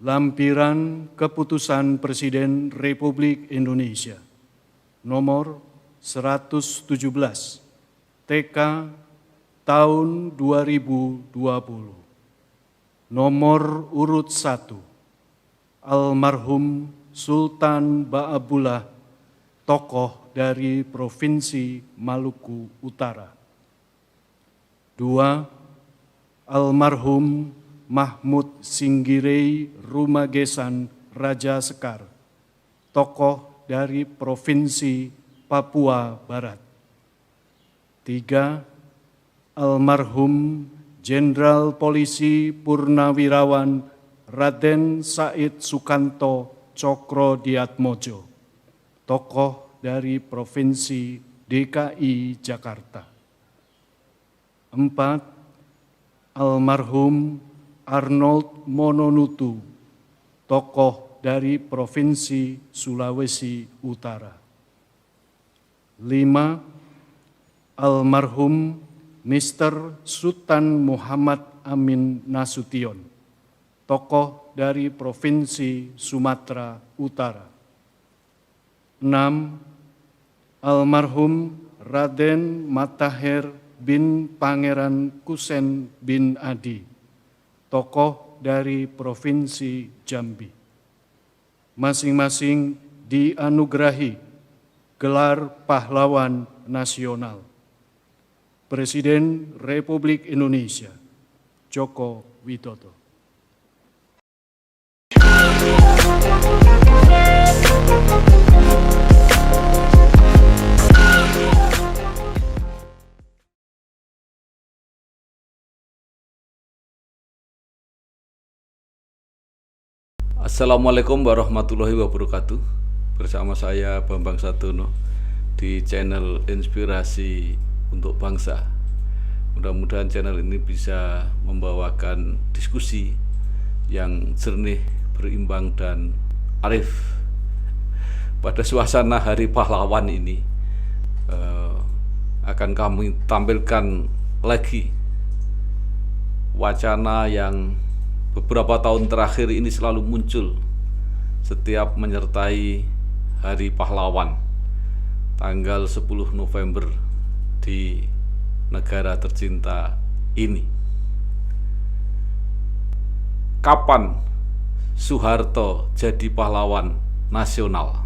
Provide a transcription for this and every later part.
Lampiran Keputusan Presiden Republik Indonesia nomor 117 TK tahun 2020. Nomor urut 1 Almarhum Sultan Ba'abullah, tokoh dari Provinsi Maluku Utara. 2 Almarhum Mahmud Singgirei Rumagesan Raja Sekar, tokoh dari Provinsi Papua Barat. 3 Almarhum Jenderal Polisi Purnawirawan Raden Said Sukanto Cokro-Diatmojo, tokoh dari Provinsi DKI Jakarta. 4 Almarhum Arnold Mononutu, tokoh dari Provinsi Sulawesi Utara. 5 Almarhum Mr. Sultan Muhammad Amin Nasution, tokoh dari Provinsi Sumatera Utara. 6 Almarhum Raden Matahir bin Pangeran Kusen bin Adi, tokoh dari Provinsi Jambi. Masing-masing dianugerahi gelar pahlawan nasional. Presiden Republik Indonesia Joko Widodo. Assalamualaikum warahmatullahi wabarakatuh. Bersama saya Bambang Satono di channel Inspirasi untuk Bangsa. Mudah-mudahan channel ini bisa membawakan diskusi yang jernih, berimbang, dan arif. Pada suasana Hari Pahlawan ini akan kami tampilkan lagi wacana yang beberapa tahun terakhir ini selalu muncul setiap menyertai Hari Pahlawan tanggal 10 November di negara tercinta ini. Kapan Soeharto jadi pahlawan nasional?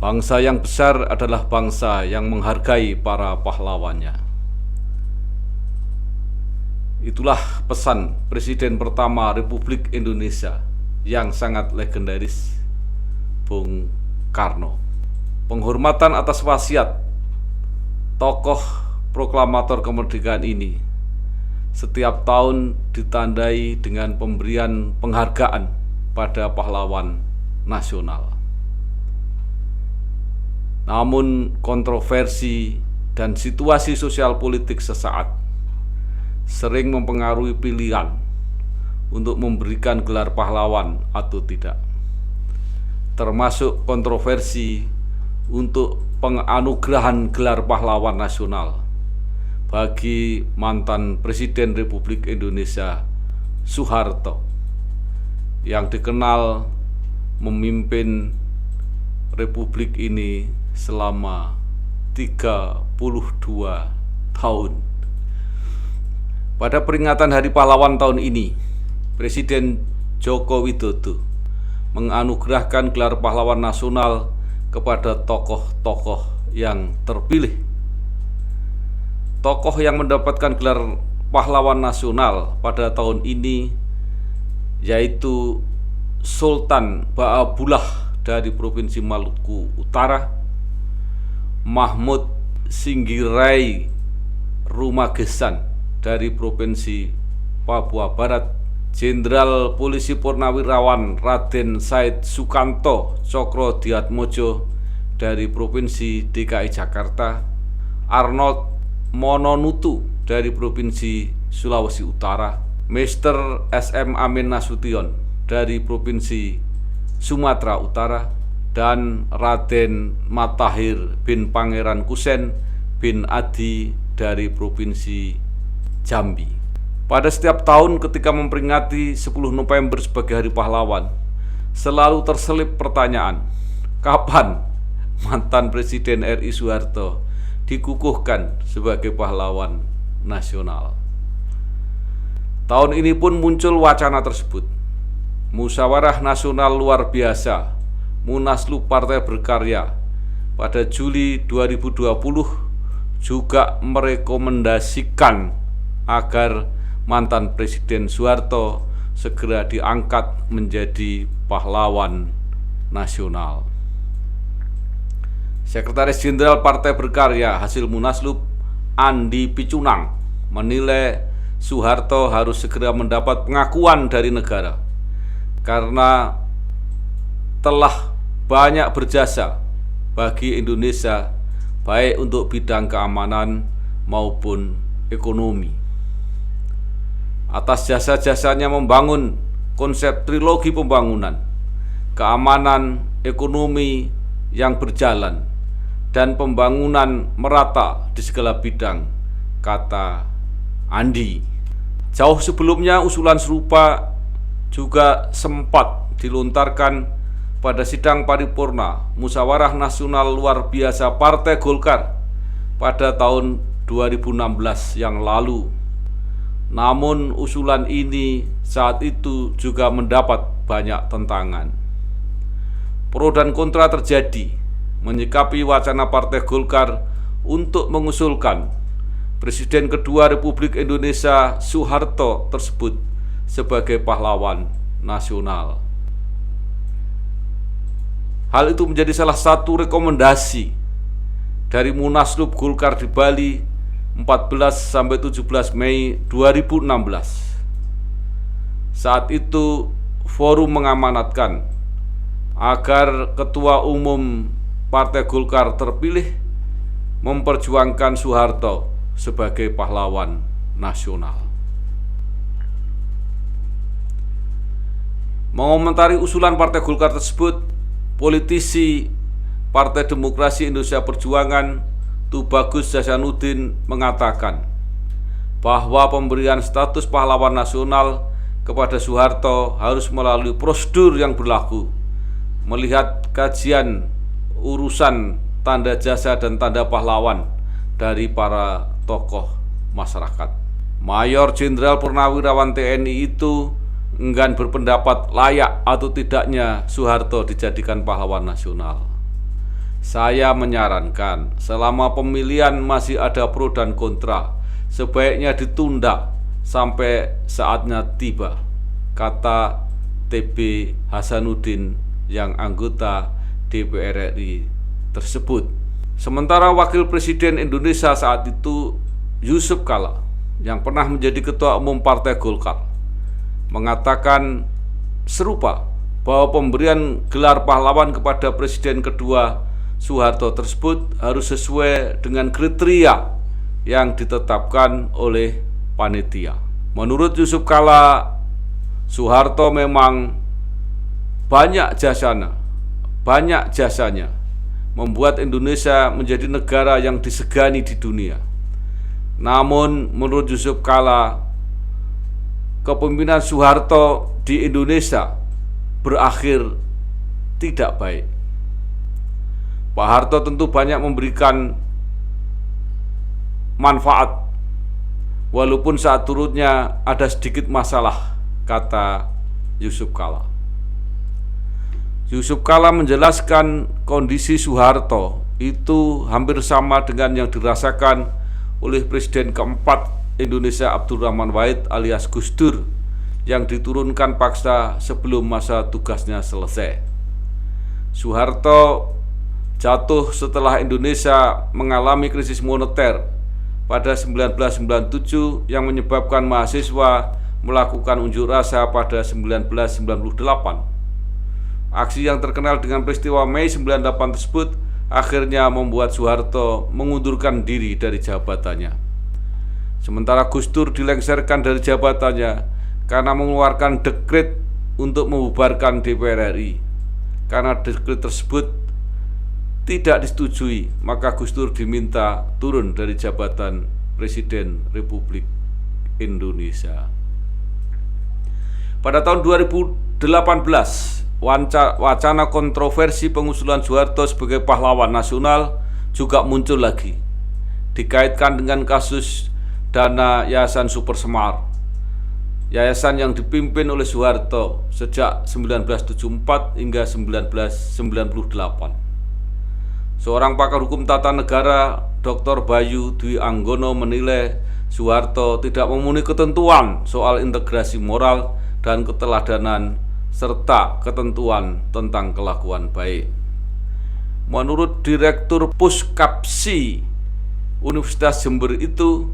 Bangsa yang besar adalah bangsa yang menghargai para pahlawannya. Itulah pesan Presiden pertama Republik Indonesia yang sangat legendaris, Bung Karno. Penghormatan atas wasiat tokoh proklamator kemerdekaan ini setiap tahun ditandai dengan pemberian penghargaan pada pahlawan nasional. Namun kontroversi dan situasi sosial politik sesaat sering mempengaruhi pilihan untuk memberikan gelar pahlawan atau tidak, termasuk kontroversi untuk penganugerahan gelar pahlawan nasional bagi mantan Presiden Republik Indonesia Soeharto yang dikenal memimpin Republik ini selama 32 tahun. Pada peringatan Hari Pahlawan tahun ini, Presiden Joko Widodo menganugerahkan gelar pahlawan nasional kepada tokoh-tokoh yang terpilih. Tokoh yang mendapatkan gelar pahlawan nasional pada tahun ini yaitu Sultan Ba'abullah dari Provinsi Maluku Utara, Mahmud Singgirei Rumagesan dari Provinsi Papua Barat, Jenderal Polisi Purnawirawan Raden Said Sukanto Cokro-Diatmojo dari Provinsi DKI Jakarta, Arnold Mononutu dari Provinsi Sulawesi Utara, Mr. SM Amin Nasution dari Provinsi Sumatera Utara, dan Raden Matahir bin Pangeran Kusen bin Adi dari Provinsi Jambi. Pada setiap tahun ketika memperingati 10 November sebagai Hari Pahlawan, selalu terselip pertanyaan, kapan mantan Presiden RI Soeharto dikukuhkan sebagai pahlawan nasional? Tahun ini pun muncul wacana tersebut. Musyawarah Nasional Luar Biasa Munaslup Partai Berkarya pada Juli 2020 juga merekomendasikan agar mantan Presiden Soeharto segera diangkat menjadi pahlawan nasional. Sekretaris Jenderal Partai Berkarya hasil Munaslup Andi Picunang menilai Soeharto harus segera mendapat pengakuan dari negara karena telah banyak berjasa bagi Indonesia baik untuk bidang keamanan maupun ekonomi. Atas jasa-jasanya membangun konsep trilogi pembangunan, keamanan, ekonomi yang berjalan, dan pembangunan merata di segala bidang, kata Andi. Jauh sebelumnya usulan serupa juga sempat dilontarkan pada sidang paripurna Musyawarah Nasional Luar Biasa Partai Golkar pada tahun 2016 yang lalu. Namun usulan ini saat itu juga mendapat banyak tentangan. Pro dan kontra terjadi menyikapi wacana Partai Golkar untuk mengusulkan Presiden kedua Republik Indonesia Soeharto tersebut sebagai pahlawan nasional. Hal itu menjadi salah satu rekomendasi dari Munaslup Golkar di Bali 14-17 Mei 2016. Saat itu forum mengamanatkan agar Ketua Umum Partai Golkar terpilih memperjuangkan Soeharto sebagai pahlawan nasional. Mengomentari usulan Partai Golkar tersebut, politisi Partai Demokrasi Indonesia Perjuangan Tubagus Hasanuddin mengatakan bahwa pemberian status pahlawan nasional kepada Soeharto harus melalui prosedur yang berlaku, melihat kajian urusan tanda jasa dan tanda pahlawan dari para tokoh masyarakat. Mayor Jenderal Purnawirawan TNI itu enggan berpendapat layak atau tidaknya Soeharto dijadikan pahlawan nasional. Saya menyarankan selama pemilihan masih ada pro dan kontra, sebaiknya ditunda sampai saatnya tiba, kata TB Hasanuddin yang anggota DPR RI tersebut. Sementara Wakil Presiden Indonesia saat itu Yusuf Kala yang pernah menjadi Ketua Umum Partai Golkar mengatakan serupa bahwa pemberian gelar pahlawan kepada Presiden kedua Soeharto tersebut harus sesuai dengan kriteria yang ditetapkan oleh panitia. Menurut Yusuf Kala, Soeharto memang banyak jasanya membuat Indonesia menjadi negara yang disegani di dunia. Namun menurut Yusuf Kala, kepemimpinan Soeharto di Indonesia berakhir tidak baik. Pak Harto tentu banyak memberikan manfaat, walaupun saat turutnya ada sedikit masalah, kata Yusuf Kala. Yusuf Kala menjelaskan kondisi Soeharto itu hampir sama dengan yang dirasakan oleh Presiden keempat Indonesia Abdurrahman Wahid alias Gus Dur yang diturunkan paksa sebelum masa tugasnya selesai. Soeharto jatuh setelah Indonesia mengalami krisis moneter pada 1997 yang menyebabkan mahasiswa melakukan unjuk rasa pada 1998. Aksi yang terkenal dengan peristiwa Mei 98 tersebut akhirnya membuat Soeharto mengundurkan diri dari jabatannya. Sementara Gus Dur dilengsarkan dari jabatannya karena mengeluarkan dekret untuk membubarkan DPR RI. Karena dekret tersebut tidak disetujui, maka Gus Dur diminta turun dari jabatan Presiden Republik Indonesia. Pada tahun 2018, wacana kontroversi pengusulan Soeharto sebagai pahlawan nasional juga muncul lagi, dikaitkan dengan kasus dana Yayasan Super Semar, yayasan yang dipimpin oleh Soeharto sejak 1974 hingga 1998. Seorang pakar hukum tata negara, Dr. Bayu Dwi Anggono, menilai Soeharto tidak memenuhi ketentuan soal integrasi moral dan keteladanan serta ketentuan tentang kelakuan baik. Menurut Direktur Puskapsi Universitas Jember itu,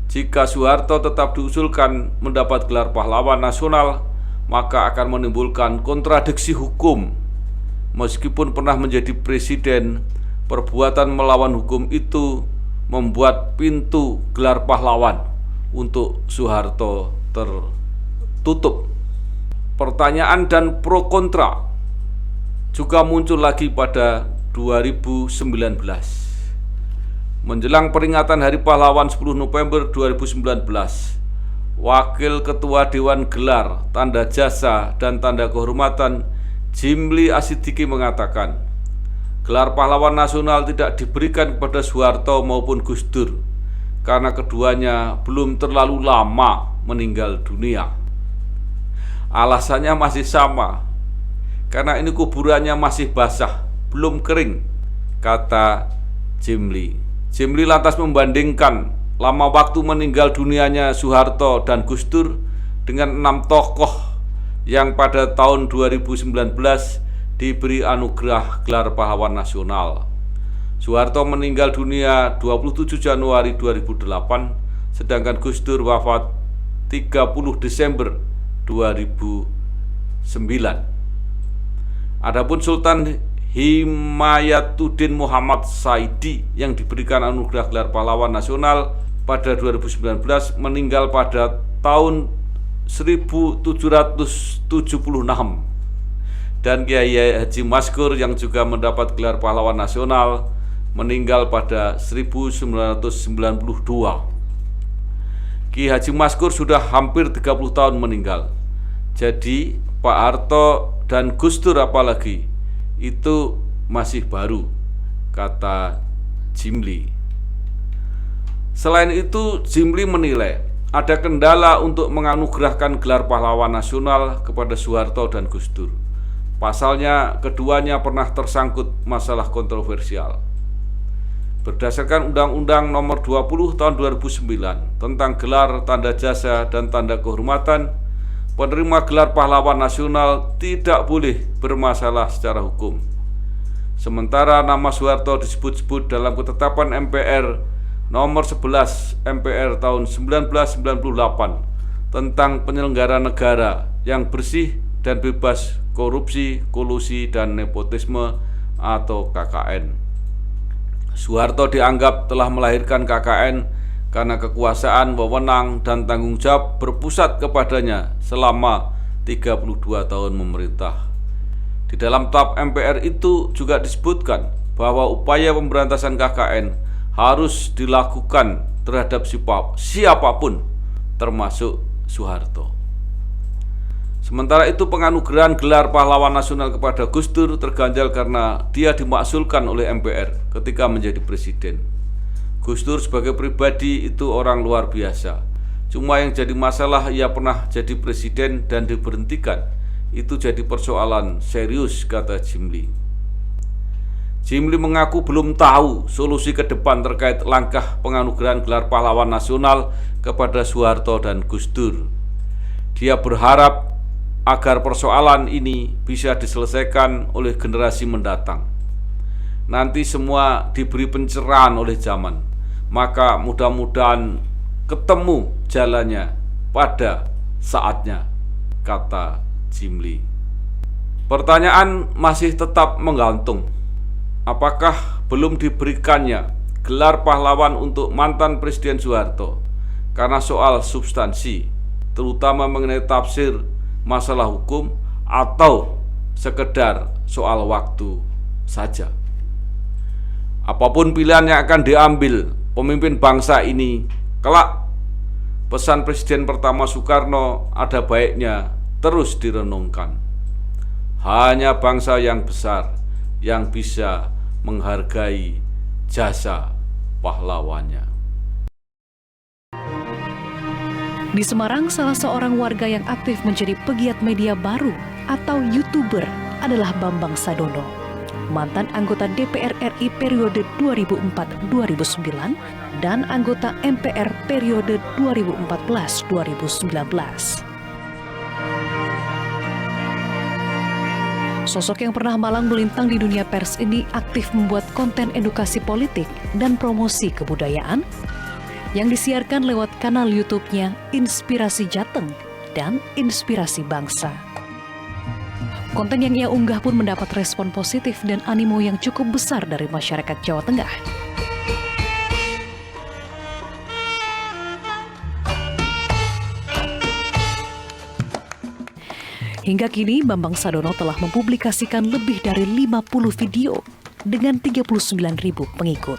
jika Soeharto tetap diusulkan mendapat gelar pahlawan nasional, maka akan menimbulkan kontradiksi hukum. Meskipun pernah menjadi presiden, perbuatan melawan hukum itu membuat pintu gelar pahlawan untuk Soeharto tertutup. Pertanyaan dan pro kontra juga muncul lagi pada 2019. Menjelang peringatan Hari Pahlawan 10 November 2019, Wakil Ketua Dewan Gelar, Tanda Jasa, dan Tanda Kehormatan Jimli Asidiki mengatakan, gelar pahlawan nasional tidak diberikan kepada Soeharto maupun Gus Dur karena keduanya belum terlalu lama meninggal dunia. Alasannya masih sama, karena ini kuburannya masih basah, belum kering, kata Jimli. Jimli lantas membandingkan lama waktu meninggal dunianya Soeharto dan Gus Dur dengan 6 tokoh yang pada tahun 2019 diberi anugerah gelar pahlawan nasional. Soeharto meninggal dunia 27 Januari 2008, sedangkan Gus Dur wafat 30 Desember 2009. Adapun Sultan Himayatuddin Muhammad Saidi yang diberikan anugerah gelar pahlawan nasional pada 2019 meninggal pada tahun 1776. Dan Kiai Haji Maskur yang juga mendapat gelar pahlawan nasional meninggal pada 1992. Kiai Haji Maskur sudah hampir 30 tahun meninggal. Jadi Pak Harto dan Gus Dur apalagi itu masih baru, kata Jimli. Selain itu, Jimli menilai ada kendala untuk menganugerahkan gelar pahlawan nasional kepada Soeharto dan Gus Dur. Pasalnya, keduanya pernah tersangkut masalah kontroversial. Berdasarkan Undang-Undang Nomor 20 Tahun 2009 tentang gelar, tanda jasa, dan tanda kehormatan, penerima gelar pahlawan nasional tidak boleh bermasalah secara hukum. Sementara nama Soeharto disebut-sebut dalam ketetapan MPR Nomor 11 MPR tahun 1998 tentang penyelenggara negara yang bersih dan bebas korupsi, kolusi, dan nepotisme atau KKN. Soeharto dianggap telah melahirkan KKN karena kekuasaan, wewenang, dan tanggung jawab berpusat kepadanya selama 32 tahun memerintah. Di dalam TAP MPR itu juga disebutkan bahwa upaya pemberantasan KKN harus dilakukan terhadap siapapun, termasuk Soeharto. Sementara itu, penganugerahan gelar pahlawan nasional kepada Gus Dur terganjal karena dia dimaksulkan oleh MPR ketika menjadi presiden. Gus Dur sebagai pribadi itu orang luar biasa. Cuma yang jadi masalah, ia pernah jadi presiden dan diberhentikan. Itu jadi persoalan serius, kata Jimli. Jimli mengaku belum tahu solusi ke depan terkait langkah penganugerahan gelar pahlawan nasional kepada Soeharto dan Gus Dur. Dia berharap agar persoalan ini bisa diselesaikan oleh generasi mendatang. Nanti semua diberi pencerahan oleh zaman, maka mudah-mudahan ketemu jalannya pada saatnya, kata Jimli. Pertanyaan masih tetap menggantung. Apakah belum diberikannya gelar pahlawan untuk mantan Presiden Soeharto karena soal substansi, terutama mengenai tafsir masalah hukum, atau sekedar soal waktu saja? Apapun pilihan yang akan diambil pemimpin bangsa ini kelak, pesan Presiden pertama Soekarno ada baiknya terus direnungkan. Hanya bangsa yang besar yang bisa menghargai jasa pahlawannya. Di Semarang, salah seorang warga yang aktif menjadi pegiat media baru atau YouTuber adalah Bambang Sadono, mantan anggota DPR RI periode 2004-2009 dan anggota MPR periode 2014-2019. Sosok yang pernah malang melintang di dunia pers ini aktif membuat konten edukasi politik dan promosi kebudayaan yang disiarkan lewat kanal YouTube-nya Inspirasi Jateng dan Inspirasi Bangsa. Konten yang ia unggah pun mendapat respon positif dan animo yang cukup besar dari masyarakat Jawa Tengah. Hingga kini, Bambang Sadono telah mempublikasikan lebih dari 50 video dengan 39.000 pengikut.